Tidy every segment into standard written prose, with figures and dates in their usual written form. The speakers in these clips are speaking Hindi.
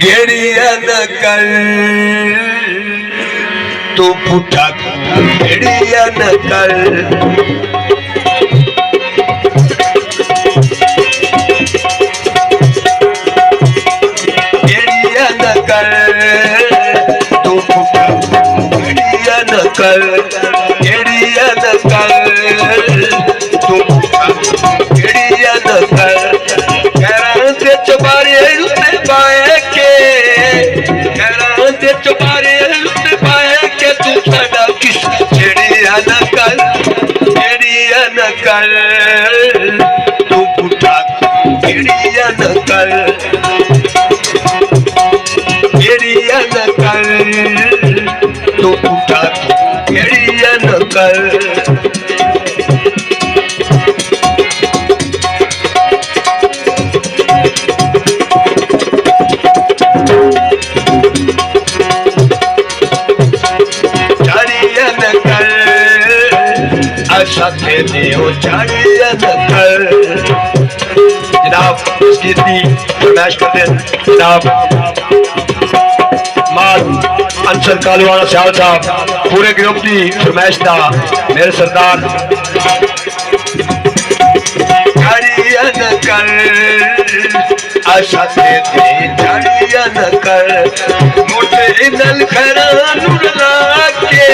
गेड़िया न कर तू पुठा गेड़िया न कर गेड़िया न कर तू पुठा गेड़िया न कर गेड़िया न कर तू गेड़िया न कर कैरान से चुबारे उसने पाए के कैरान से चुबारे उसने पाए के तू साडा किस गेड़िया न कर तू पुठा गेड़िया न कर गेड़िया न कर तू पुठा गेड़िया न कर साथे देओ चाड़िया न कर जनाब इसकी फरमाइश करते हैं जनाब माद अंसर कालवाना साहब साहब पूरे ग्रुप की फरमाइश था मेरे सरदार चाड़िया न कर साथे दे चाड़िया न कर मोटे नल खरा नूर लाके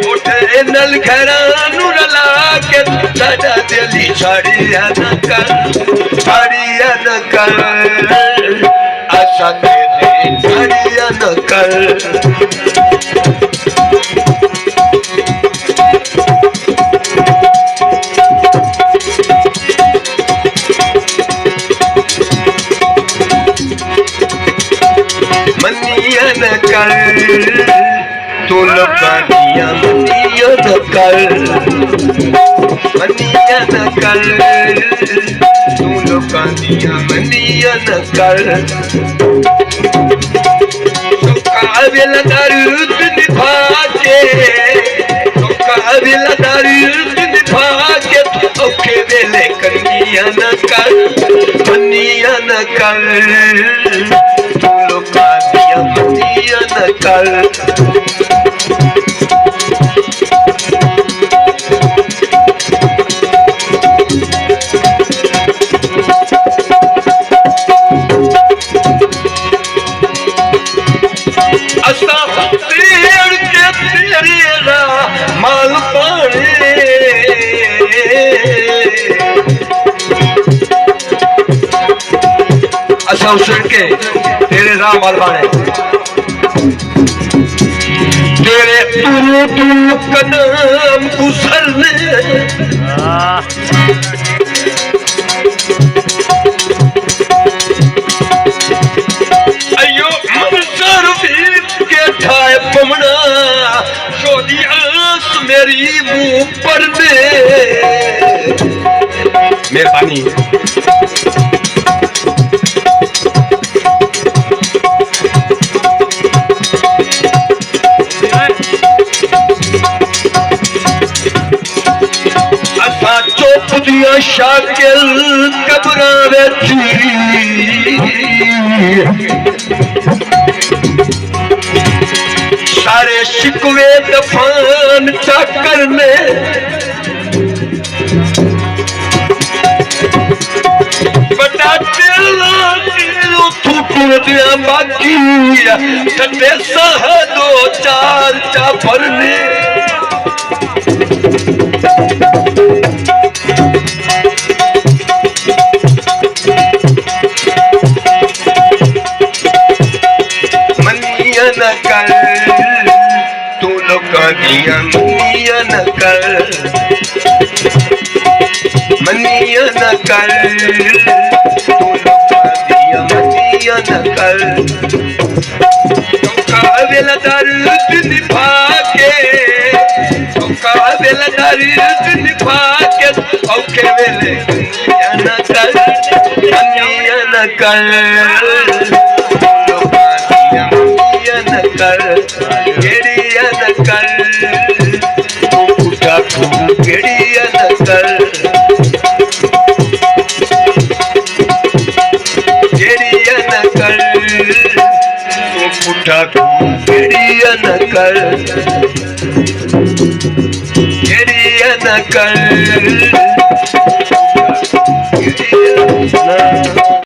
मोटे नल खरा नूर लाके साडा दिली चाड़िया न कर साथे दे चाड़िया न कर मनिया न कर तू लुकानिया मनिया न कर मनिया न कर तू लुकानिया मनिया न कर काबिल दर्द निभा के काबिल दर्द निभा के औखे वेले कनिया न कर मनिया न कर तू लुकानिया मनिया न कर माल पाने अच्छा सुन के तेरे राम माल पाने तेरे तू कदम कुसलने अयो मंसर भी के ठाए पमना छोड़ी आस मेरी मुंह पर दे मेहरबानी असा चुप दिया शाकिल कब्रां सारे शिकवे दफान चा करने बड़ा टूट दिया बाकी ठंडे सह दो चार चा भरने मनिया न कर तू लुकानिया मनिया न कर मनिया न कर तू लुकानिया मनिया न कर काबिल दर्द निभा के काबिल दर्द निभा के औखे वेले मनिया न कर मनिया न कर गेड़िया न कर तू पुठा गेड़िया न कर गेड़िया न कर ठाकूर गिरियन कर